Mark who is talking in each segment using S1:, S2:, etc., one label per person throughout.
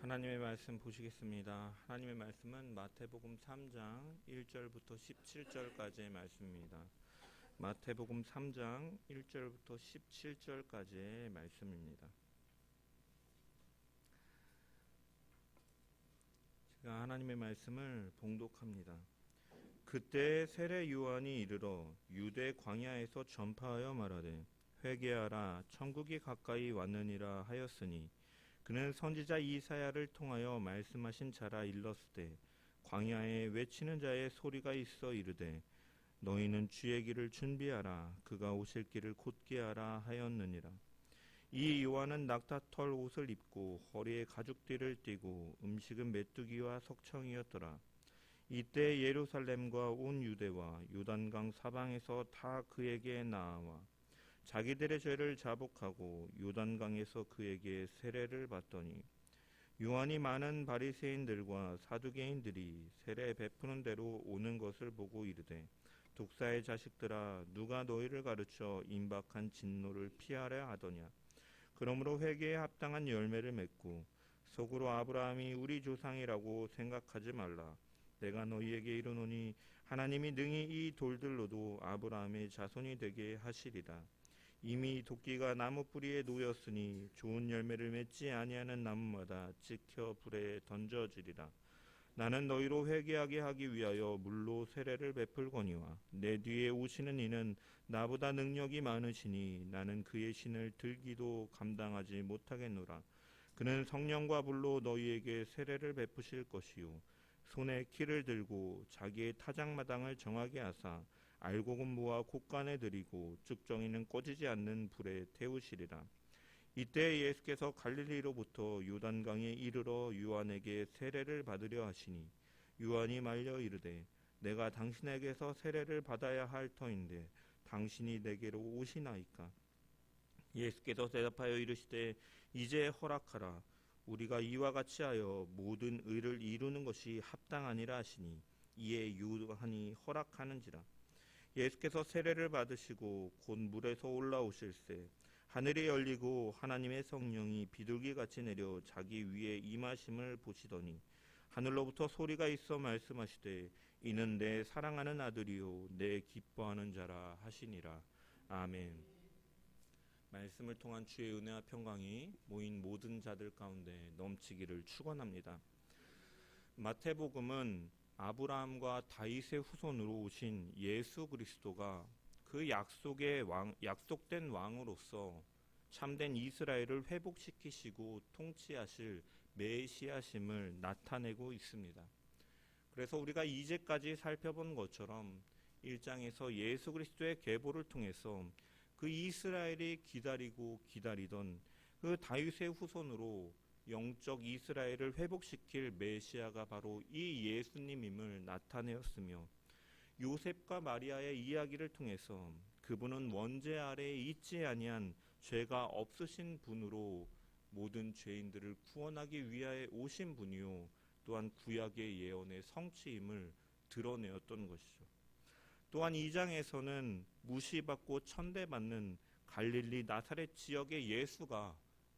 S1: 하나님의 말씀 보시겠습니다. 하나님의 말씀은 마태복음 3장 1절부터 17절까지의 말씀입니다. 마태복음 3장 1절부터 17절까지의 말씀입니다. 제가 하나님의 말씀을 봉독합니다. 그때 세례 요한이 이르러 유대 광야에서 전파하여 말하되 회개하라 천국이 가까이 왔느니라 하였으니 그는 선지자 이사야를 통하여 말씀하신 자라 일렀으되 광야에 외치는 자의 소리가 있어 이르되 너희는 주의 길을 준비하라 그가 오실 길을 곧게 하라 하였느니라. 이 요한은 낙타털 옷을 입고 허리에 가죽띠를 띠고 음식은 메뚜기와 석청이었더라. 이때 예루살렘과 온 유대와 요단강 사방에서 다 그에게 나아와 자기들의 죄를 자복하고 요단강에서 그에게 세례를 받더니 요한이 많은 바리새인들과 사두개인들이 세례 베푸는 대로 오는 것을 보고 이르되 독사의 자식들아 누가 너희를 가르쳐 임박한 진노를 피하려 하더냐. 그러므로 회개에 합당한 열매를 맺고 속으로 아브라함이 우리 조상이라고 생각하지 말라. 내가 너희에게 이르노니 하나님이 능히 이 돌들로도 아브라함의 자손이 되게 하시리라. 이미 도끼가 나무 뿌리에 놓였으니 좋은 열매를 맺지 아니하는 나무마다 찍혀 불에 던져지리라. 나는 너희로 회개하게 하기 위하여 물로 세례를 베풀거니와 내 뒤에 오시는 이는 나보다 능력이 많으시니 나는 그의 신을 들기도 감당하지 못하겠노라. 그는 성령과 불로 너희에게 세례를 베푸실 것이요 손에 키를 들고 자기의 타작마당을 정하게 하사 알곡은 모아 곳간에 들이고 쭉정이는 꺼지지 않는 불에 태우시리라. 이때 예수께서 갈릴리로부터 요단강에 이르러 요한에게 세례를 받으려 하시니 요한이 말려 이르되 내가 당신에게서 세례를 받아야 할 터인데 당신이 내게로 오시나이까. 예수께서 대답하여 이르시되 이제 허락하라. 우리가 이와 같이 하여 모든 의를 이루는 것이 합당하니라 하시니 이에 요한이 허락하는지라. 예수께서 세례를 받으시고 곧 물에서 올라오실새 하늘이 열리고 하나님의 성령이 비둘기같이 내려 자기 위에 임하심을 보시더니 하늘로부터 소리가 있어 말씀하시되 이는 내 사랑하는 아들이요 내 기뻐하는 자라 하시니라. 아멘. 말씀을 통한 주의 은혜와 평강이 모인 모든 자들 가운데 넘치기를 축원합니다. 마태복음은 아브라함과 다윗의 후손으로 오신 예수 그리스도가 그 약속된 왕으로서 참된 이스라엘을 회복시키시고 통치하실 메시아심을 나타내고 있습니다. 그래서 우리가 이제까지 살펴본 것처럼 1장에서 예수 그리스도의 계보를 통해서 그 이스라엘이 기다리고 기다리던 그 다윗의 후손으로 영적 이스라엘을 회복시킬 메시아가 바로 이 예수님임을 나타내었으며 요셉과 마리아의 이야기를 통해서 그분은 원죄 아래에 있지 아니한 죄가 없으신 분으로 모든 죄인들을 구원하기 위하여 오신 분이요 또한 구약의 예언의 성취임을 드러내었던 것이죠. 또한 2장에서는 무시받고 천대받는 갈릴리 나사렛 지역의 예수가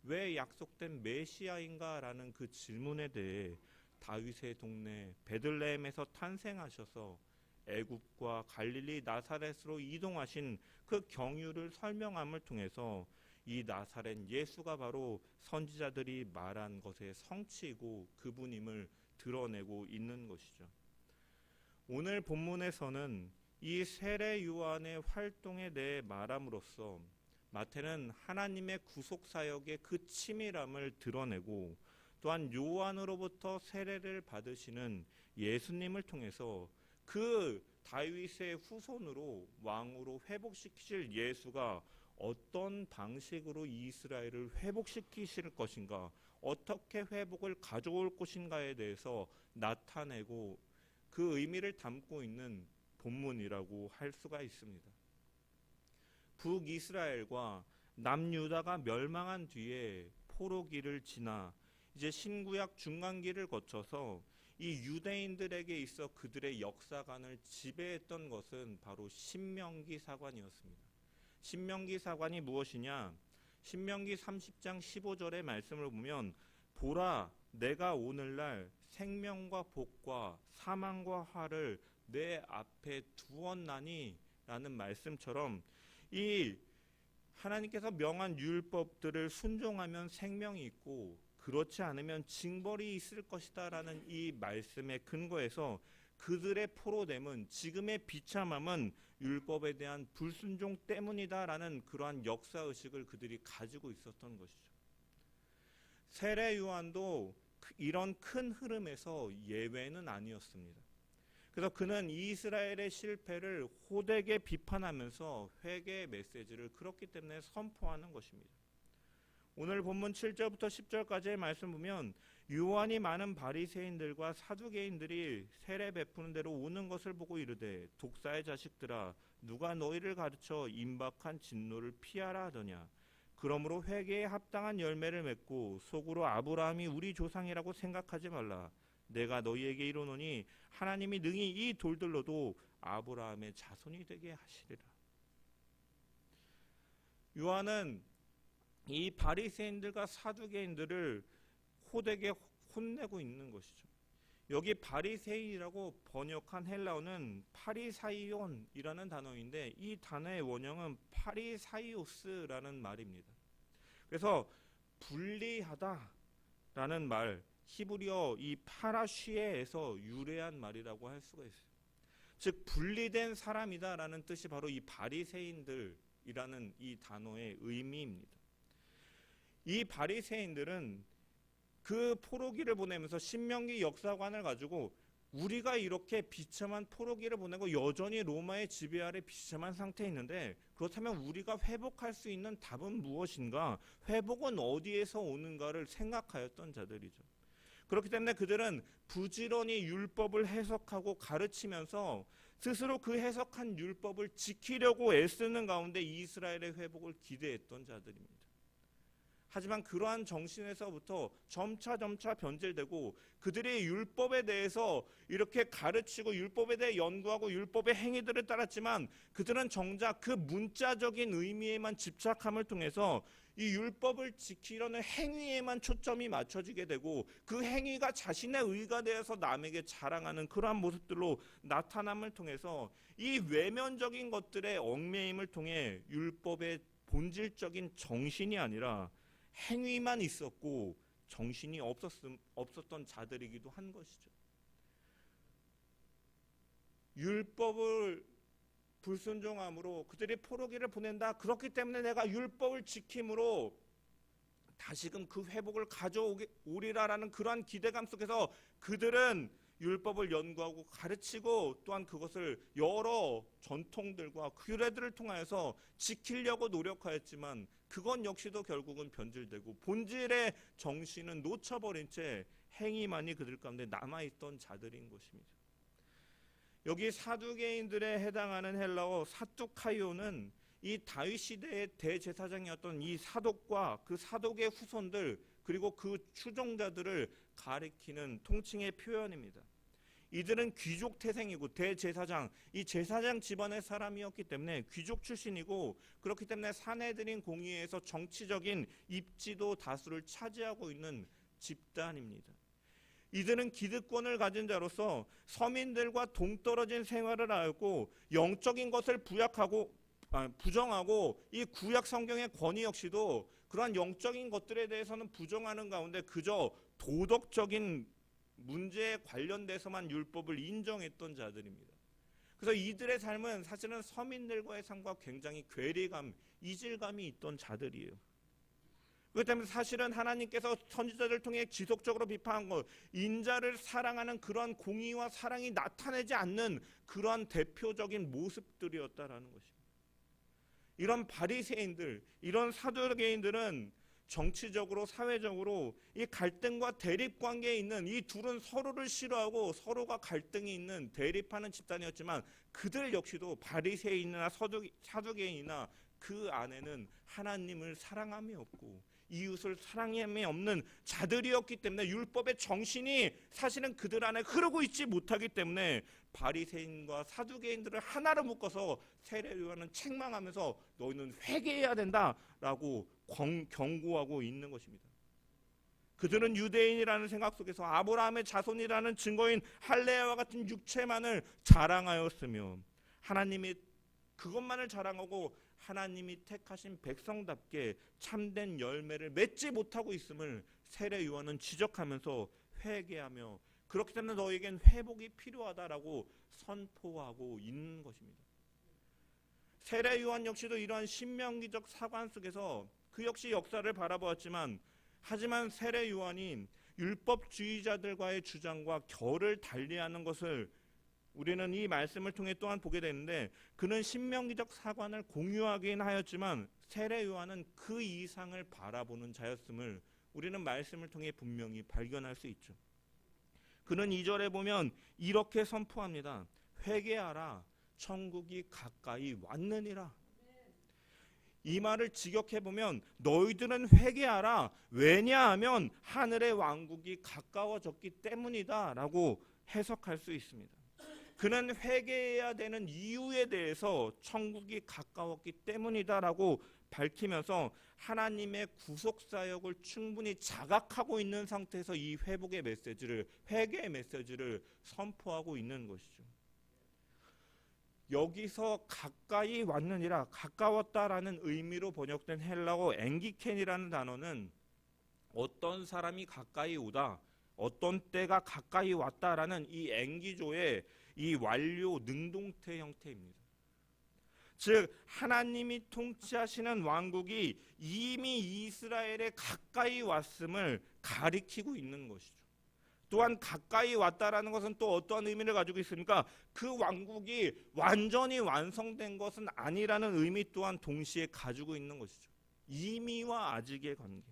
S1: 왜 약속된 메시아인가라는 그 질문에 대해 다윗의 동네 베들레헴에서 탄생하셔서 애굽과 갈릴리 나사렛으로 이동하신 그 경유를 설명함을 통해서 이 나사렛 예수가 바로 선지자들이 말한 것의 성취이고 그분임을 드러내고 있는 것이죠. 오늘 본문에서는 이 세례 요한의 활동에 대해 말함으로써 마태는 하나님의 구속사역의 그 치밀함을 드러내고 또한 요한으로부터 세례를 받으시는 예수님을 통해서 그 다윗의 후손으로 왕으로 회복시키실 예수가 어떤 방식으로 이스라엘을 회복시키실 것인가, 어떻게 회복을 가져올 것인가에 대해서 나타내고 그 의미를 담고 있는 본문이라고 할 수가 있습니다. 북이스라엘과 남유다가 멸망한 뒤에 포로기를 지나 이제 신구약 중간기를 거쳐서 이 유대인들에게 있어 그들의 역사관을 지배했던 것은 바로 신명기 사관이었습니다. 신명기 사관이 무엇이냐? 신명기 30장 15절의 말씀을 보면 보라, 내가 오늘날 생명과 복과 사망과 화를 내 앞에 두었나니 라는 말씀처럼 이 하나님께서 명한 율법들을 순종하면 생명이 있고 그렇지 않으면 징벌이 있을 것이다 라는 이 말씀의 근거에서 그들의 포로됨은, 지금의 비참함은 율법에 대한 불순종 때문이다 라는 그러한 역사의식을 그들이 가지고 있었던 것이죠. 세례 요한도 이런 큰 흐름에서 예외는 아니었습니다. 그래서 그는 이스라엘의 실패를 호되게 비판하면서 회개의 메시지를 그렇기 때문에 선포하는 것입니다. 오늘 본문 7절부터 10절까지의 말씀 보면 요한이 많은 바리새인들과 사두개인들이 세례 베푸는 대로 오는 것을 보고 이르되 독사의 자식들아, 누가 너희를 가르쳐 임박한 진노를 피하라 하더냐. 그러므로 회개에 합당한 열매를 맺고 속으로 아브라함이 우리 조상이라고 생각하지 말라. 내가 너희에게 이르노니 하나님이 능히 이 돌들로도 아브라함의 자손이 되게 하시리라. 요한은 이 바리새인들과 사두개인들을 호되게 혼내고 있는 것이죠. 여기 바리새인이라고 번역한 헬라어는 파리사이온이라는 단어인데 이 단어의 원형은 파리사이오스라는 말입니다. 그래서 불리하다라는 말, 히브리어 이 파라쉬에에서 유래한 말이라고 할 수가 있어요. 즉 분리된 사람이다라는 뜻이 바로 이 바리새인들이라는 이 단어의 의미입니다. 이 바리새인들은 그 포로기를 보내면서 신명기 역사관을 가지고 우리가 이렇게 비참한 포로기를 보내고 여전히 로마의 지배 아래 비참한 상태에 있는데 그렇다면 우리가 회복할 수 있는 답은 무엇인가, 회복은 어디에서 오는가를 생각하였던 자들이죠. 그렇기 때문에 그들은 부지런히 율법을 해석하고 가르치면서 스스로 그 해석한 율법을 지키려고 애쓰는 가운데 이스라엘의 회복을 기대했던 자들입니다. 하지만 그러한 정신에서부터 점차 변질되고 그들이 율법에 대해서 이렇게 가르치고 율법에 대해 연구하고 율법의 행위들을 따랐지만 그들은 정작 그 문자적인 의미에만 집착함을 통해서 이 율법을 지키려는 행위에만 초점이 맞춰지게 되고 그 행위가 자신의 의가 되어서 남에게 자랑하는 그러한 모습들로 나타남을 통해서 이 외면적인 것들의 얽매임을 통해 율법의 본질적인 정신이 아니라 행위만 있었고 정신이 없었던 자들이기도 한 것이죠. 율법을 불순종함으로 그들이 포로기를 보낸다. 그렇기 때문에 내가 율법을 지킴으로 다시금 그 회복을 가져오리라라는 그러한 기대감 속에서 그들은 율법을 연구하고 가르치고 또한 그것을 여러 전통들과 규례들을 통하여서 지키려고 노력하였지만 그건 역시도 결국은 변질되고 본질의 정신은 놓쳐버린 채 행위만이 그들 가운데 남아있던 자들인 것입니다. 여기 사두개인들에 해당하는 헬라어 사두카이오는 이 다윗 시대의 대제사장이었던 이 사독과 그 사독의 후손들 그리고 그 추종자들을 가리키는 통칭의 표현입니다. 이들은 귀족 태생이고 대제사장, 이 제사장 집안의 사람이었기 때문에 귀족 출신이고 그렇기 때문에 사내들인 공의회에서 정치적인 입지도 다수를 차지하고 있는 집단입니다. 이들은 기득권을 가진 자로서 서민들과 동떨어진 생활을 하였고 영적인 것을 부정하고 이 구약 성경의 권위 역시도 그러한 영적인 것들에 대해서는 부정하는 가운데 그저 도덕적인 문제에 관련돼서만 율법을 인정했던 자들입니다. 그래서 이들의 삶은 사실은 서민들과의 삶과 굉장히 괴리감, 이질감이 있던 자들이에요. 그렇기 때문에 사실은 하나님께서 선지자들을 통해 지속적으로 비판한 것, 인자를 사랑하는 그러한 공의와 사랑이 나타내지 않는 그러한 대표적인 모습들이었다라는 것입니다. 이런 바리새인들, 이런 사두개인들은 정치적으로 사회적으로 이 갈등과 대립 관계에 있는 이 둘은 서로를 싫어하고 서로가 갈등이 있는 대립하는 집단이었지만 그들 역시도 바리새인이나 사두개인이나 그 안에는 하나님을 사랑함이 없고 이웃을 사랑함이 없는 자들이었기 때문에 율법의 정신이 사실은 그들 안에 흐르고 있지 못하기 때문에 바리새인과 사두개인들을 하나로 묶어서 세례 요한은 책망하면서 너희는 회개해야 된다라고 경고하고 있는 것입니다. 그들은 유대인이라는 생각 속에서 아브라함의 자손이라는 증거인 할례와 같은 육체만을 자랑하였으며 하나님이 그것만을 자랑하고 하나님이 택하신 백성답게 참된 열매를 맺지 못하고 있음을 세례 요한은 지적하면서 회개하며 그렇기 때문에 너에겐 회복이 필요하다라고 선포하고 있는 것입니다. 세례 요한 역시도 이러한 신명기적 사관 속에서 그 역시 역사를 바라보았지만 하지만 세례 요한이 율법주의자들과의 주장과 결을 달리하는 것을 우리는 이 말씀을 통해 또한 보게 되는데 그는 신명기적 사관을 공유하긴 하였지만 세례 요한은 그 이상을 바라보는 자였음을 우리는 말씀을 통해 분명히 발견할 수 있죠. 그는 2절에 보면 이렇게 선포합니다. 회개하라 천국이 가까이 왔느니라. 이 말을 직역해보면 너희들은 회개하라 왜냐하면 하늘의 왕국이 가까워졌기 때문이다 라고 해석할 수 있습니다. 그는 회개해야 되는 이유에 대해서 천국이 가까웠기 때문이다 라고 밝히면서 하나님의 구속사역을 충분히 자각하고 있는 상태에서 이 회복의 메시지를 회개의 메시지를 선포하고 있는 것이죠. 여기서 가까이 왔느니라 가까웠다라는 의미로 번역된 헬라어 앵기켄이라는 단어는 어떤 사람이 가까이 오다 어떤 때가 가까이 왔다라는 이 앵기조의 이 완료 능동태 형태입니다. 즉 하나님이 통치하시는 왕국이 이미 이스라엘에 가까이 왔음을 가리키고 있는 것이죠. 또한 가까이 왔다라는 것은 또 어떠한 의미를 가지고 있습니까? 그 왕국이 완전히 완성된 것은 아니라는 의미 또한 동시에 가지고 있는 것이죠. 이미와 아직의 관계.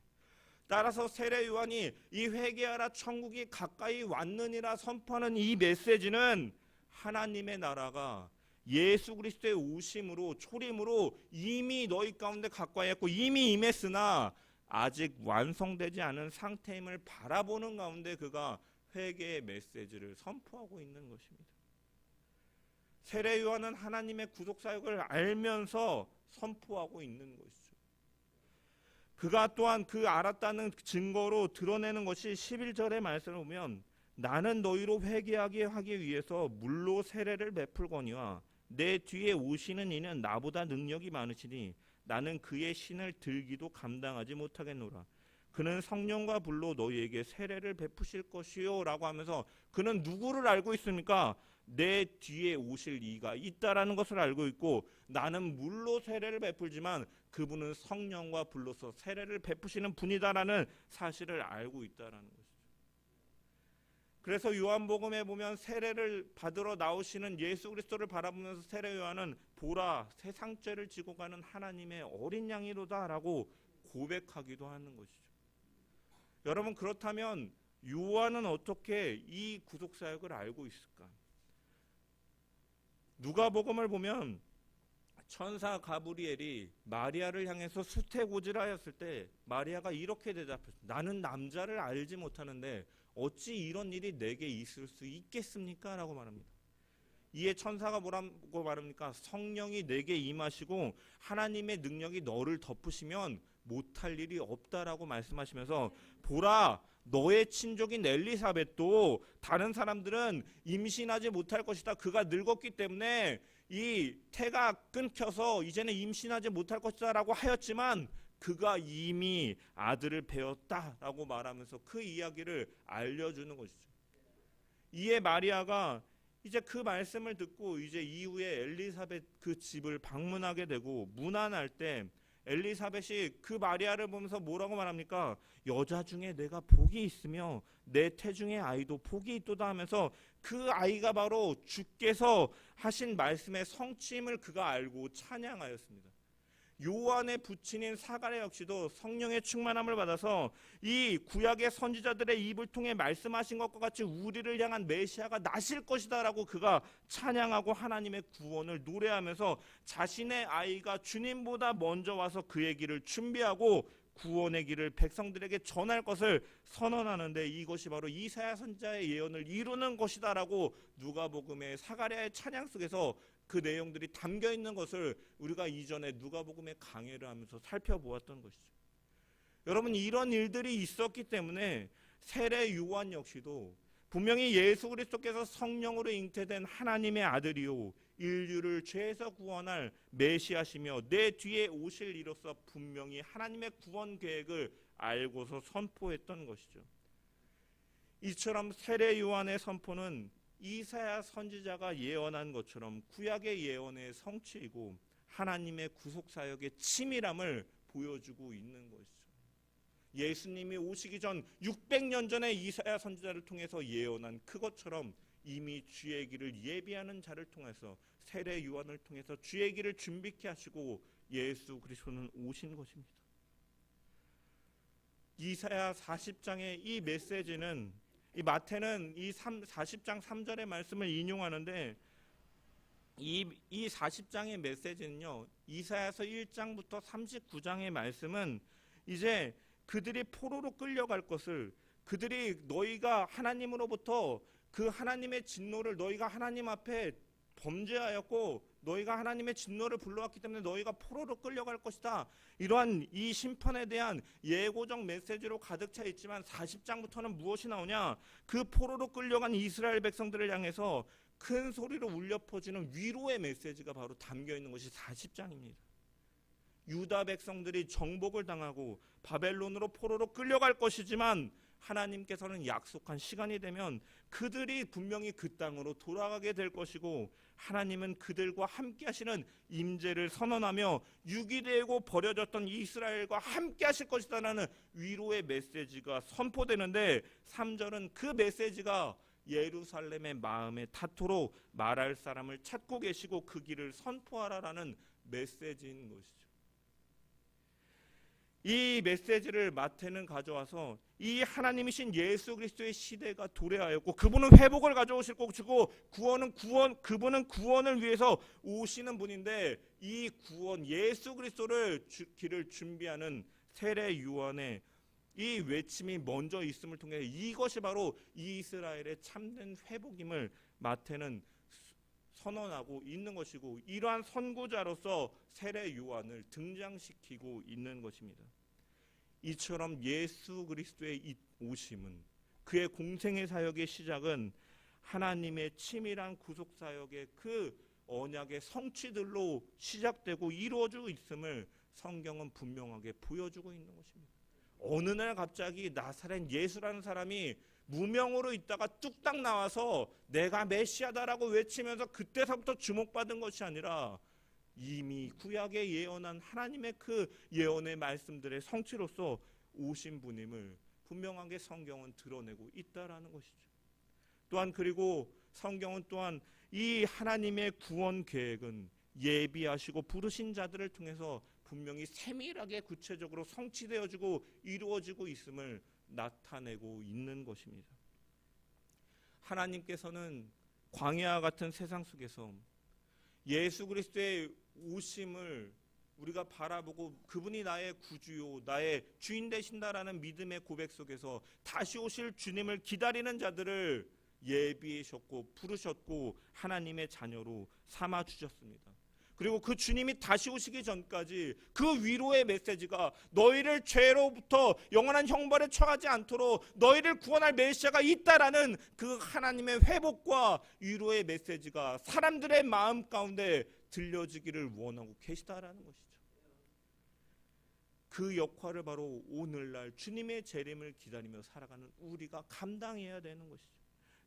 S1: 따라서 세례 요한이 이 회개하라 천국이 가까이 왔느니라 선포하는 이 메시지는 하나님의 나라가 예수 그리스도의 오심으로 초림으로 이미 너희 가운데 가까이 했고 이미 임했으나 아직 완성되지 않은 상태임을 바라보는 가운데 그가 회개의 메시지를 선포하고 있는 것입니다. 세례 요한은 하나님의 구속사역을 알면서 선포하고 있는 것이죠. 그가 또한 그 알았다는 증거로 드러내는 것이 11절의 말씀을 보면 나는 너희로 회개하게 하기 위해서 물로 세례를 베풀거니와 내 뒤에 오시는 이는 나보다 능력이 많으시니 나는 그의 신을 들기도 감당하지 못하겠노라. 그는 성령과 불로 너희에게 세례를 베푸실 것이요 라고 하면서 그는 누구를 알고 있습니까? 내 뒤에 오실 이가 있다라는 것을 알고 있고 나는 물로 세례를 베풀지만 그분은 성령과 불로서 세례를 베푸시는 분이다라는 사실을 알고 있다라는 것이죠. 그래서 요한복음에 보면 세례를 받으러 나오시는 예수 그리스도를 바라보면서 세례 요한은 보라 세상 죄를 지고 가는 하나님의 어린 양이로다라고 고백하기도 하는 것이죠. 여러분 그렇다면 요한은 어떻게 이 구속사역을 알고 있을까? 누가복음을 보면 천사 가브리엘이 마리아를 향해서 수태고지하였을 때 마리아가 이렇게 대답했습니다. 나는 남자를 알지 못하는데 어찌 이런 일이 내게 있을 수 있겠습니까? 라고 말합니다. 이에 천사가 뭐라고 말합니까? 성령이 내게 임하시고 하나님의 능력이 너를 덮으시면 못할 일이 없다라고 말씀하시면서 보라 너의 친족인 엘리사벳도 다른 사람들은 임신하지 못할 것이다. 그가 늙었기 때문에 이 태가 끊겨서 이제는 임신하지 못할 것이다 라고 하였지만 그가 이미 아들을 배웠다라고 말하면서 그 이야기를 알려주는 것이죠. 이에 마리아가 이제 그 말씀을 듣고 이제 이후에 엘리사벳 그 집을 방문하게 되고 문안할 때 엘리사벳이 그 마리아를 보면서 뭐라고 말합니까? 여자 중에 내가 복이 있으며 내 태중의 아이도 복이 있도다 하면서 그 아이가 바로 주께서 하신 말씀의 성취임을 그가 알고 찬양하였습니다. 요한의 부친인 사가랴 역시도 성령의 충만함을 받아서 이 구약의 선지자들의 입을 통해 말씀하신 것과 같이 우리를 향한 메시아가 나실 것이다 라고 그가 찬양하고 하나님의 구원을 노래하면서 자신의 아이가 주님보다 먼저 와서 그의 길을 준비하고 구원의 길을 백성들에게 전할 것을 선언하는데 이것이 바로 이사야 선지자의 예언을 이루는 것이다 라고 누가복음의 사가랴의 찬양 속에서 그 내용들이 담겨 있는 것을 우리가 이전에 누가복음의 강해를 하면서 살펴보았던 것이죠. 여러분, 이런 일들이 있었기 때문에 세례 요한 역시도 분명히 예수 그리스도께서 성령으로 잉태된 하나님의 아들이요 인류를 죄에서 구원할 메시아시며 내 뒤에 오실 이로서 분명히 하나님의 구원 계획을 알고서 선포했던 것이죠. 이처럼 세례 요한의 선포는 이사야 선지자가 예언한 것처럼 구약의 예언의 성취이고 하나님의 구속 사역의 치밀함을 보여주고 있는 것이죠. 예수님이 오시기 전 600년 전에 이사야 선지자를 통해서 예언한 그것처럼 이미 주의 길을 예비하는 자를 통해서 세례 요한을 통해서 주의 길을 준비케 하시고 예수 그리스도는 오신 것입니다. 이사야 40장의 이 메시지는 이 마태는 이 40장 3절의 말씀을 인용하는데 이 40장의 메시지는요, 이사야서 1장부터 39장의 말씀은 이제 그들이 포로로 끌려갈 것을, 그들이 너희가 하나님으로부터 그 하나님의 진노를, 너희가 하나님 앞에 범죄하였고 너희가 하나님의 진노를 불러왔기 때문에 너희가 포로로 끌려갈 것이다, 이러한 이 심판에 대한 예고적 메시지로 가득 차 있지만 40장부터는 무엇이 나오냐, 그 포로로 끌려간 이스라엘 백성들을 향해서 큰 소리로 울려 퍼지는 위로의 메시지가 바로 담겨 있는 것이 40장입니다. 유다 백성들이 정복을 당하고 바벨론으로 포로로 끌려갈 것이지만 하나님께서는 약속한 시간이 되면 그들이 분명히 그 땅으로 돌아가게 될 것이고 하나님은 그들과 함께 하시는 임재를 선언하며 유기되고 버려졌던 이스라엘과 함께 하실 것이다라는 위로의 메시지가 선포되는데 3절은 그 메시지가 예루살렘의 마음에 닿도록 말할 사람을 찾고 계시고 그 길을 선포하라라는 메시지인 것이죠. 이 메시지를 마태는 가져와서 이 하나님이신 예수 그리스도의 시대가 도래하였고 그분은 회복을 가져오실 것이고 그분은 구원을 위해서 오시는 분인데 이 구원 예수 그리스도를 길을 준비하는 세례 요한의 이 외침이 먼저 있음을 통해 이것이 바로 이스라엘의 참된 회복임을 마태는 선언하고 있는 것이고 이러한 선구자로서 세례 요한을 등장시키고 있는 것입니다. 이처럼 예수 그리스도의 이 오심은 그의 공생의 사역의 시작은 하나님의 치밀한 구속 사역의 그 언약의 성취들로 시작되고 이루어지고 있음을 성경은 분명하게 보여주고 있는 것입니다. 어느 날 갑자기 나사렛 예수라는 사람이 무명으로 있다가 뚝딱 나와서 내가 메시아다라고 외치면서 그때서부터 주목받은 것이 아니라 이미 구약에 예언한 하나님의 그 예언의 말씀들의 성취로서 오신 분임을 분명하게 성경은 드러내고 있다라는 것이죠. 또한 그리고 성경은 또한 이 하나님의 구원 계획은 예비하시고 부르신 자들을 통해서 분명히 세밀하게 구체적으로 성취되어지고 이루어지고 있음을 나타내고 있는 것입니다. 하나님께서는 광야와 같은 세상 속에서 예수 그리스도의 오심을 우리가 바라보고 그분이 나의 구주요 나의 주인 되신다라는 믿음의 고백 속에서 다시 오실 주님을 기다리는 자들을 예비하셨고 부르셨고 하나님의 자녀로 삼아 주셨습니다. 그리고 그 주님이 다시 오시기 전까지 그 위로의 메시지가 너희를 죄로부터 영원한 형벌에 처하지 않도록 너희를 구원할 메시아가 있다라는 그 하나님의 회복과 위로의 메시지가 사람들의 마음 가운데 들려지기를 원하고 계시다라는 것이죠. 그 역할을 바로 오늘날 주님의 재림을 기다리며 살아가는 우리가 감당해야 되는 것이죠.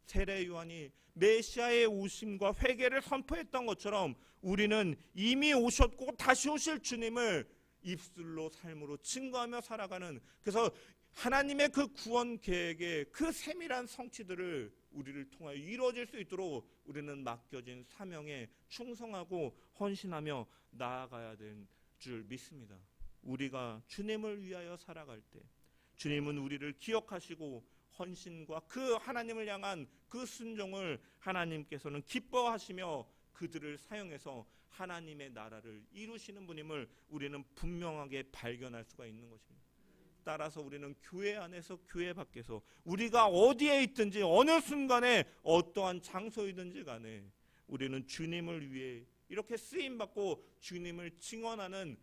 S1: 세례 요한이 메시아의 오심과 회개를 선포했던 것처럼 우리는 이미 오셨고 다시 오실 주님을 입술로 삶으로 증거하며 살아가는, 그래서 하나님의 그 구원 계획의 그 세밀한 성취들을 우리를 통하여 이루어질 수 있도록 우리는 맡겨진 사명에 충성하고 헌신하며 나아가야 될 줄 믿습니다. 우리가 주님을 위하여 살아갈 때 주님은 우리를 기억하시고 헌신과 그 하나님을 향한 그 순종을 하나님께서는 기뻐하시며 그들을 사용해서 하나님의 나라를 이루시는 분임을 우리는 분명하게 발견할 수가 있는 것입니다. 따라서 우리는 교회 안에서 교회 밖에서 우리가 어디에 있든지 어느 순간에 어떠한 장소이든지 간에 우리는 주님을 위해 이렇게 쓰임받고 주님을 증언하는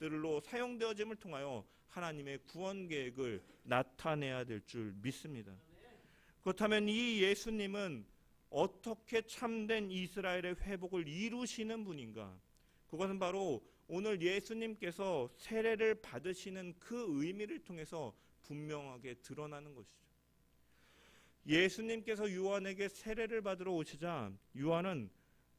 S1: 것들로 사용되어짐을 통하여 하나님의 구원 계획을 나타내야 될 줄 믿습니다. 그렇다면 이 예수님은 어떻게 참된 이스라엘의 회복을 이루시는 분인가? 그것은 바로 오늘 예수님께서 세례를 받으시는 그 의미를 통해서 분명하게 드러나는 것이죠. 예수님께서 요한에게 세례를 받으러 오시자 요한은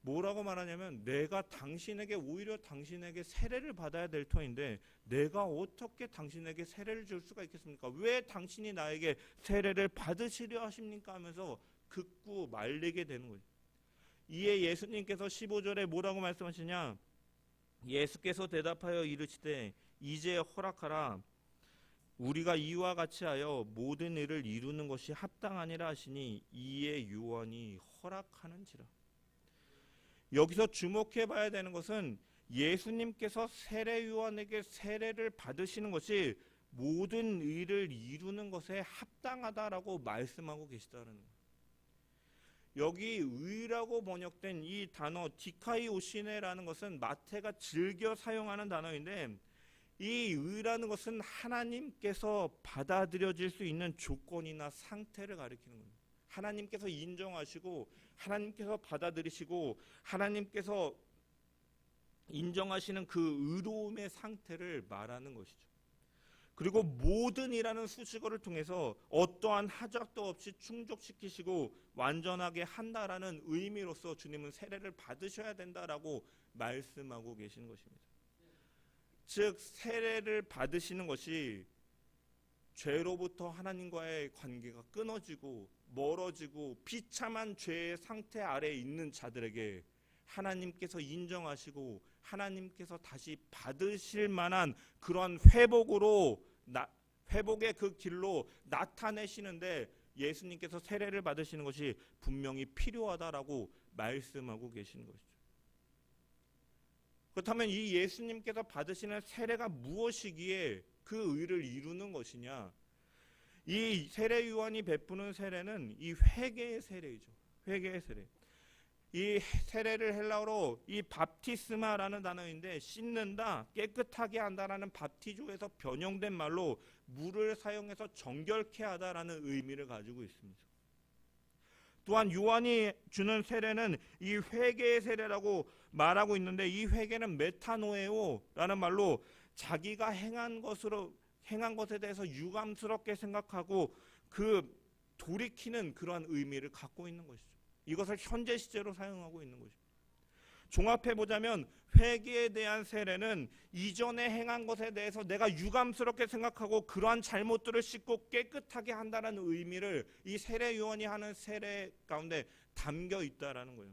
S1: 뭐라고 말하냐면, 내가 당신에게, 오히려 당신에게 세례를 받아야 될 터인데 내가 어떻게 당신에게 세례를 줄 수가 있겠습니까? 왜 당신이 나에게 세례를 받으시려 하십니까? 하면서 극구 말리게 되는 거예요. 이에 예수님께서 15절에 뭐라고 말씀하시냐? 예수께서 대답하여 이르시되 이제 허락하라. 우리가 이와 같이 하여 모든 일을 이루는 것이 합당하니라 하시니 이에 요한이 허락하는지라. 여기서 주목해 봐야 되는 것은 예수님께서 세례 요한에게 세례를 받으시는 것이 모든 일을 이루는 것에 합당하다라고 말씀하고 계시다는 거예요. 여기 의라고 번역된 이 단어 디카이오시네라는 것은 마태가 즐겨 사용하는 단어인데, 이 의라는 것은 하나님께서 받아들여질 수 있는 조건이나 상태를 가리키는 겁니다. 하나님께서 인정하시고 하나님께서 받아들이시고 하나님께서 인정하시는 그 의로움의 상태를 말하는 것이죠. 그리고 모든이라는 수식어를 통해서 어떠한 하작도 없이 충족시키시고 완전하게 한다라는 의미로서 주님은 세례를 받으셔야 된다라고 말씀하고 계시는 것입니다. 즉 세례를 받으시는 것이 죄로부터 하나님과의 관계가 끊어지고 멀어지고 비참한 죄의 상태 아래에 있는 자들에게 하나님께서 인정하시고 하나님께서 다시 받으실 만한 그런 회복의 그 길로 나타내시는데 예수님께서 세례를 받으시는 것이 분명히 필요하다라고 말씀하고 계시는 것이죠. 그렇다면 이 예수님께서 받으시는 세례가 무엇이기에 그 의를 이루는 것이냐? 이 세례 요한이 베푸는 세례는 이 회개의 세례이죠. 회개의 세례. 이 세례를 헬라어로 이 밥티스마라는 단어인데 씻는다, 깨끗하게 한다라는 밥티조에서 변형된 말로 물을 사용해서 정결케 하다라는 의미를 가지고 있습니다. 또한 요한이 주는 세례는 이 회개의 세례라고 말하고 있는데, 이 회개는 메타노에오라는 말로 자기가 행한 것에 대해서 유감스럽게 생각하고 그 돌이키는 그러한 의미를 갖고 있는 것이죠. 이것을 현재 시제로 사용하고 있는 것입니다. 종합해 보자면 회개에 대한 세례는 이전에 행한 것에 대해서 내가 유감스럽게 생각하고 그러한 잘못들을 씻고 깨끗하게 한다는 의미를 이 세례 요한이 하는 세례 가운데 담겨 있다라는 거예요.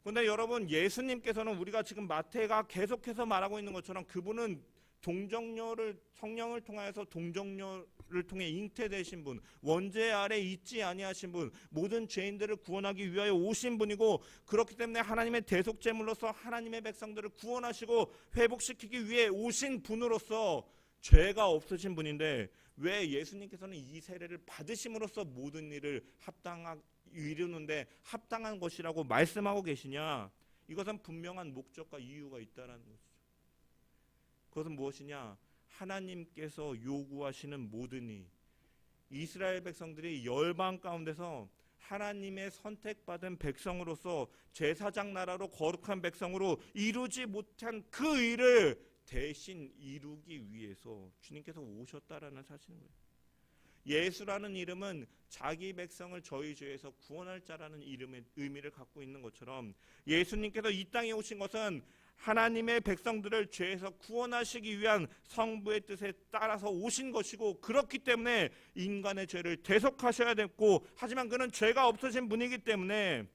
S1: 그런데 여러분, 예수님께서는 우리가 지금 마태가 계속해서 말하고 있는 것처럼 그분은 동정녀를 성령을 통하여서 동정녀를 통해 잉태되신 분, 원죄 아래 있지 아니하신 분, 모든 죄인들을 구원하기 위하여 오신 분이고, 그렇기 때문에 하나님의 대속제물로서 하나님의 백성들을 구원하시고 회복시키기 위해 오신 분으로서 죄가 없으신 분인데, 왜 예수님께서는 이 세례를 받으심으로써 모든 일을 이루는데 합당한 것이라고 말씀하고 계시냐? 이것은 분명한 목적과 이유가 있다는 것이죠. 그것은 무엇이냐? 하나님께서 요구하시는 모든 일, 이스라엘 백성들이 열방 가운데서 하나님의 선택받은 백성으로서 제사장 나라로 거룩한 백성으로 이루지 못한 그 일을 대신 이루기 위해서 주님께서 오셨다라는 사실인 거예요. 예수라는 이름은 자기 백성을 저희 죄에서 구원할 자라는 이름의 의미를 갖고 있는 것처럼, 예수님께서 이 땅에 오신 것은 하나님의 백성들을 죄에서 구원하시기 위한 성부의 뜻에 따라서 오신 것이고, 그렇기 때문에 인간의 죄를 대속하셔야 됐고, 하지만 그는 죄가 없으신 분이기 때문에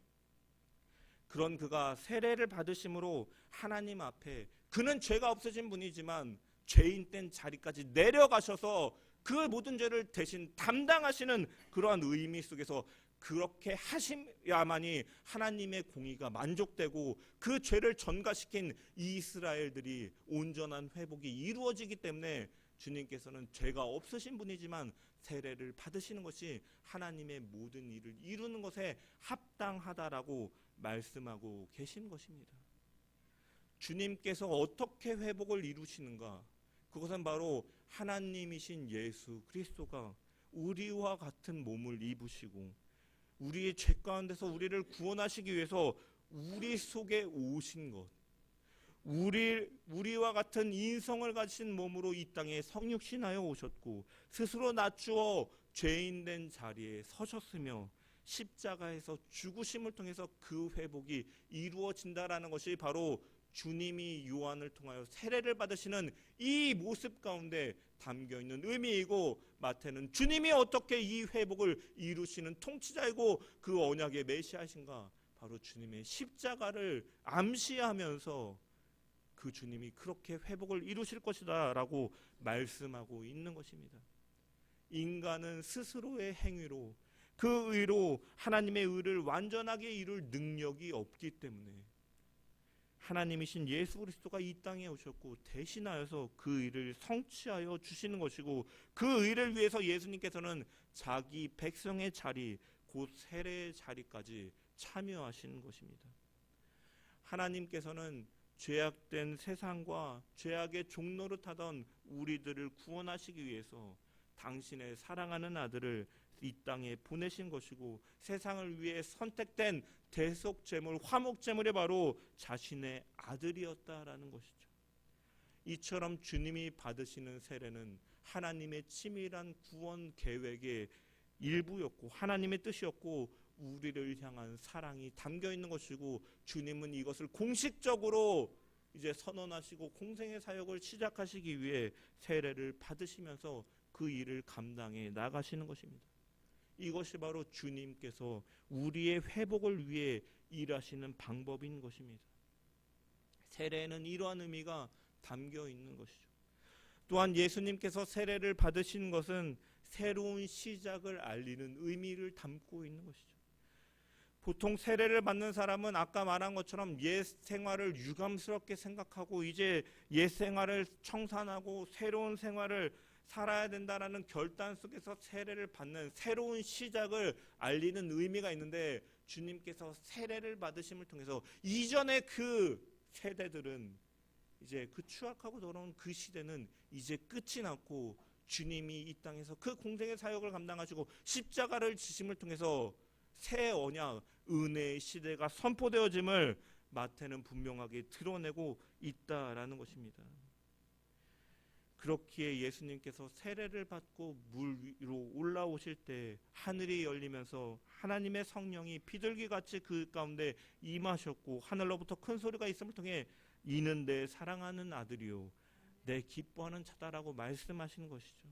S1: 그런 그가 세례를 받으심으로 하나님 앞에, 그는 죄가 없으신 분이지만 죄인 된 자리까지 내려가셔서 그 모든 죄를 대신 담당하시는 그러한 의미 속에서 그렇게 하심야만이 하나님의 공의가 만족되고 그 죄를 전가시킨 이스라엘들이 온전한 회복이 이루어지기 때문에 주님께서는 죄가 없으신 분이지만 세례를 받으시는 것이 하나님의 모든 일을 이루는 것에 합당하다라고 말씀하고 계신 것입니다. 주님께서 어떻게 회복을 이루시는가? 그것은 바로 하나님이신 예수 그리스도가 우리와 같은 몸을 입으시고 우리의 죄 가운데서 우리를 구원하시기 위해서 우리 속에 오신 것, 우리와 같은 인성을 가진 몸으로 이 땅에 성육신하여 오셨고 스스로 낮추어 죄인 된 자리에 서셨으며 십자가에서 죽으심을 통해서 그 회복이 이루어진다라는 것이 바로 주님이 요한을 통하여 세례를 받으시는 이 모습 가운데 담겨있는 의미이고, 마태는 주님이 어떻게 이 회복을 이루시는 통치자이고 그 언약의 메시아이신가, 바로 주님의 십자가를 암시하면서 그 주님이 그렇게 회복을 이루실 것이다 라고 말씀하고 있는 것입니다. 인간은 스스로의 행위로 그 의로 하나님의 의를 완전하게 이룰 능력이 없기 때문에 하나님이신 예수 그리스도가 이 땅에 오셨고 대신하여서 그 의를 성취하여 주시는 것이고, 그 의를 위해서 예수님께서는 자기 백성의 자리, 곧 세례의 자리까지 참여하시는 것입니다. 하나님께서는 죄악된 세상과 죄악의 종노릇하던 우리들을 구원하시기 위해서 당신의 사랑하는 아들을 이 땅에 보내신 것이고, 세상을 위해 선택된 대속제물, 화목제물이 바로 자신의 아들이었다라는 것이죠. 이처럼 주님이 받으시는 세례는 하나님의 치밀한 구원 계획의 일부였고 하나님의 뜻이었고 우리를 향한 사랑이 담겨 있는 것이고, 주님은 이것을 공식적으로 이제 선언하시고 공생의 사역을 시작하시기 위해 세례를 받으시면서 그 일을 감당해 나가시는 것입니다. 이것이 바로 주님께서 우리의 회복을 위해 일하시는 방법인 것입니다. 세례에는 이러한 의미가 담겨 있는 것이죠. 또한 예수님께서 세례를 받으신 것은 새로운 시작을 알리는 의미를 담고 있는 것이죠. 보통 세례를 받는 사람은 아까 말한 것처럼 옛 생활을 유감스럽게 생각하고 이제 옛 생활을 청산하고 새로운 생활을 살아야 된다라는 결단 속에서 세례를 받는 새로운 시작을 알리는 의미가 있는데, 주님께서 세례를 받으심을 통해서 이전의 그 세대들은 이제 그 추악하고 더러운 그 시대는 이제 끝이 났고 주님이 이 땅에서 그 공생의 사역을 감당하시고 십자가를 지심을 통해서 새 언약, 은혜의 시대가 선포되어짐을 마태는 분명하게 드러내고 있다라는 것입니다. 그렇기에 예수님께서 세례를 받고 물 위로 올라오실 때 하늘이 열리면서 하나님의 성령이 비둘기같이 그 가운데 임하셨고 하늘로부터 큰 소리가 있음을 통해 이는 내 사랑하는 아들이요 내 기뻐하는 자다라고 말씀하시는 것이죠.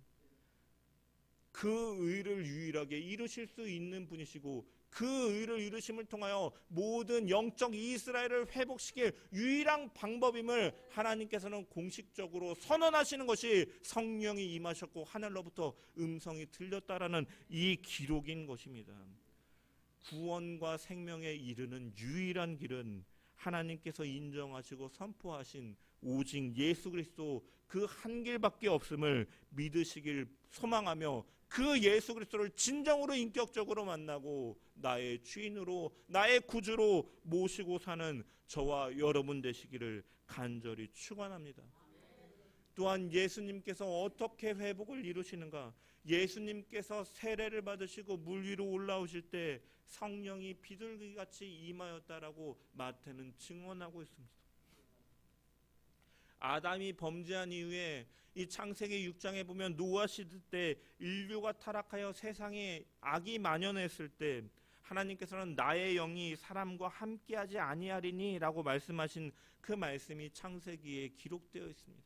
S1: 그 의를 유일하게 이루실 수 있는 분이시고 그 의를 이루심을 통하여 모든 영적 이스라엘을 회복시킬 유일한 방법임을 하나님께서는 공식적으로 선언하시는 것이 성령이 임하셨고 하늘로부터 음성이 들렸다라는 이 기록인 것입니다. 구원과 생명에 이르는 유일한 길은 하나님께서 인정하시고 선포하신 오직 예수 그리스도 그 한 길밖에 없음을 믿으시길 소망하며 그 예수 그리스도를 진정으로 인격적으로 만나고 나의 주인으로 나의 구주로 모시고 사는 저와 여러분 되시기를 간절히 축원합니다. 또한 예수님께서 어떻게 회복을 이루시는가? 예수님께서 세례를 받으시고 물 위로 올라오실 때 성령이 비둘기같이 임하였다라고 마태는 증언하고 있습니다. 아담이 범죄한 이후에 이 창세기 6장에 보면 노아 시대 때 인류가 타락하여 세상에 악이 만연했을 때 하나님께서는 나의 영이 사람과 함께하지 아니하리니 라고 말씀하신 그 말씀이 창세기에 기록되어 있습니다.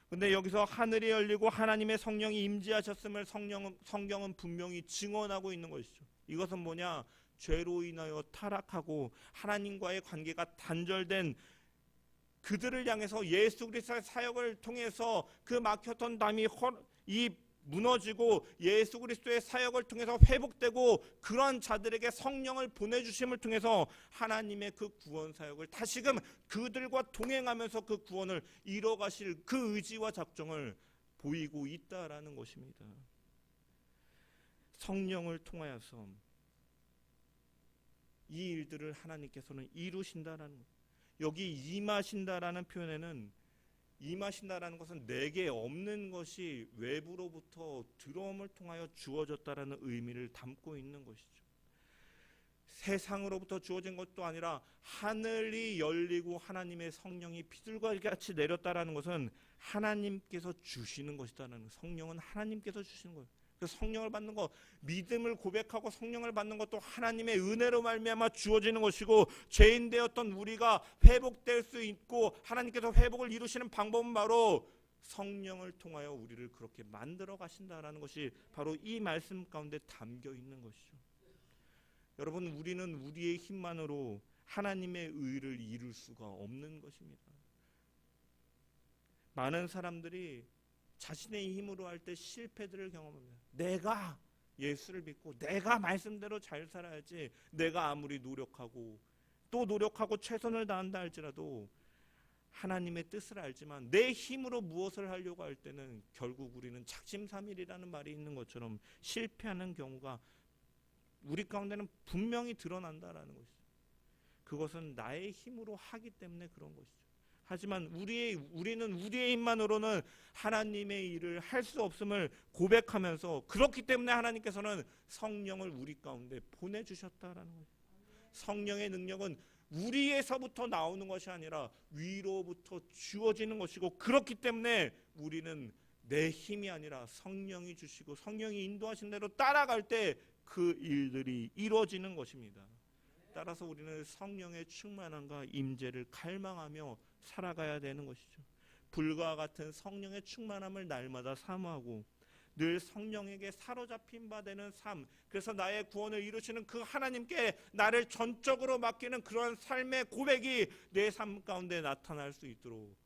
S1: 근데 여기서 하늘이 열리고 하나님의 성령이 임재하셨음을 성경은 분명히 증언하고 있는 것이죠. 이것은 뭐냐? 죄로 인하여 타락하고 하나님과의 관계가 단절된 그들을 향해서 예수 그리스도의 사역을 통해서 그 막혔던 담이 무너지고 예수 그리스도의 사역을 통해서 회복되고 그런 자들에게 성령을 보내주심을 통해서 하나님의 그 구원 사역을 다시금 그들과 동행하면서 그 구원을 이뤄가실 그 의지와 작정을 보이고 있다라는 것입니다. 성령을 통하여서 이 일들을 하나님께서는 이루신다라는 것. 여기 임하신다라는 표현에는 임하신다라는 것은 내게 없는 것이 외부로부터 들어옴을 통하여 주어졌다라는 의미를 담고 있는 것이죠. 세상으로부터 주어진 것도 아니라 하늘이 열리고 하나님의 성령이 비둘과 같이 내렸다라는 것은 하나님께서 주시는 것이다라는, 성령은 하나님께서 주시는 거예요. 그 성령을 받는 것, 믿음을 고백하고 성령을 받는 것도 하나님의 은혜로 말미암아 주어지는 것이고, 죄인 되었던 우리가 회복될 수 있고 하나님께서 회복을 이루시는 방법은 바로 성령을 통하여 우리를 그렇게 만들어 가신다라는 것이 바로 이 말씀 가운데 담겨 있는 것이죠. 여러분, 우리는 우리의 힘만으로 하나님의 의를 이룰 수가 없는 것입니다. 많은 사람들이 자신의 힘으로 할 때 실패들을 경험합니다. 내가 예수를 믿고 내가 말씀대로 잘 살아야지, 내가 아무리 노력하고 또 노력하고 최선을 다한다 할지라도 하나님의 뜻을 알지만 내 힘으로 무엇을 하려고 할 때는 결국 우리는 작심삼일이라는 말이 있는 것처럼 실패하는 경우가 우리 가운데는 분명히 드러난다라는 것이죠. 그것은 나의 힘으로 하기 때문에 그런 것이죠. 하지만 우리는 우리의 힘만으로는 하나님의 일을 할 수 없음을 고백하면서, 그렇기 때문에 하나님께서는 성령을 우리 가운데 보내주셨다라는 거예요. 성령의 능력은 우리에서부터 나오는 것이 아니라 위로부터 주어지는 것이고, 그렇기 때문에 우리는 내 힘이 아니라 성령이 주시고 성령이 인도하신 대로 따라갈 때 그 일들이 이루어지는 것입니다. 따라서 우리는 성령의 충만함과 임재를 갈망하며 살아가야 되는 것이죠. 불과 같은 성령의 충만함을 날마다 사모하고 늘 성령에게 사로잡힌 바 되는 삶, 그래서 나의 구원을 이루시는 그 하나님께 나를 전적으로 맡기는 그런 삶의 고백이 내 삶 가운데 나타날 수 있도록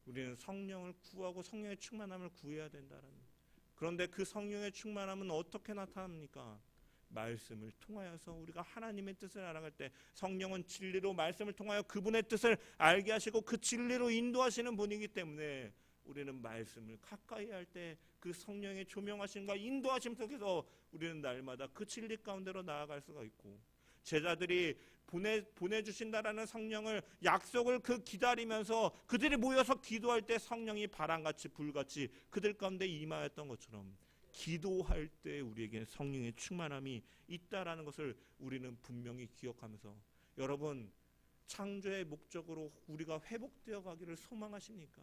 S1: 우리는 성령을 구하고 성령의 충만함을 구해야 된다는 거예요. 그런데 그 성령의 충만함은 어떻게 나타납니까? 말씀을 통하여서 우리가 하나님의 뜻을 알아갈 때, 성령은 진리로 말씀을 통하여 그분의 뜻을 알게 하시고 그 진리로 인도하시는 분이기 때문에 우리는 말씀을 가까이 할 때 그 성령의 조명하심과 인도하심 속에서 우리는 날마다 그 진리 가운데로 나아갈 수가 있고, 제자들이 보내주신다라는 성령을 약속을 기다리면서 그들이 모여서 기도할 때 성령이 바람같이 불같이 그들 가운데 임하였던 것처럼 기도할 때 우리에게 성령의 충만함이 있다라는 것을 우리는 분명히 기억하면서, 여러분, 창조의 목적으로 우리가 회복되어 가기를 소망하십니까?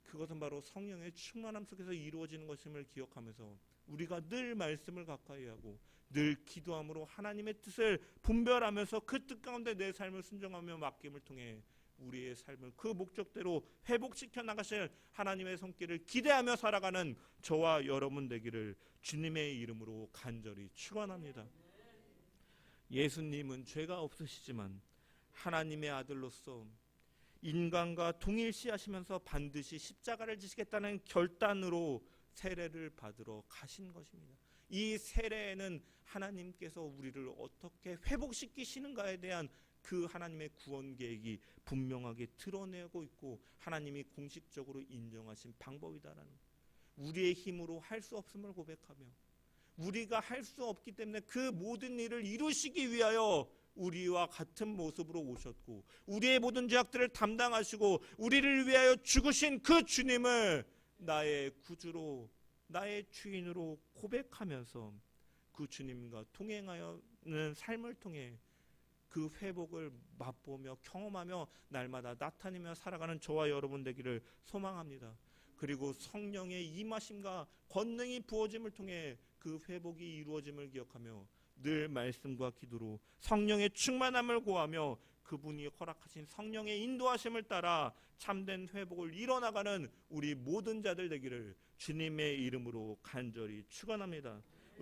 S1: 그것은 바로 성령의 충만함 속에서 이루어지는 것임을 기억하면서 우리가 늘 말씀을 가까이 하고 늘 기도함으로 하나님의 뜻을 분별하면서 그 뜻 가운데 내 삶을 순종하며 맡김을 통해 우리의 삶을 그 목적대로 회복시켜 나가실 하나님의 손길을 기대하며 살아가는 저와 여러분 되기를 주님의 이름으로 간절히 축원합니다. 예수님은 죄가 없으시지만 하나님의 아들로서 인간과 동일시하시면서 반드시 십자가를 지시겠다는 결단으로 세례를 받으러 가신 것입니다. 이 세례에는 하나님께서 우리를 어떻게 회복시키시는가에 대한 그 하나님의 구원 계획이 분명하게 드러내고 있고 하나님이 공식적으로 인정하신 방법이다라는, 우리의 힘으로 할 수 없음을 고백하며 우리가 할 수 없기 때문에 그 모든 일을 이루시기 위하여 우리와 같은 모습으로 오셨고 우리의 모든 죄악들을 담당하시고 우리를 위하여 죽으신 그 주님을 나의 구주로 나의 주인으로 고백하면서 그 주님과 동행하는 삶을 통해 그 회복을 맛보며 경험하며 날마다 나타내며 살아가는 저와 여러분 되기를 소망합니다. 그리고 성령의 임하심과 권능이 부어짐을 통해 그 회복이 이루어짐을 기억하며 늘 말씀과 기도로 성령의 충만함을 구하며 그분이 허락하신 성령의 인도하심을 따라 참된 회복을 이뤄나가는 우리 모든 자들 되기를 주님의 이름으로 간절히 축원합니다.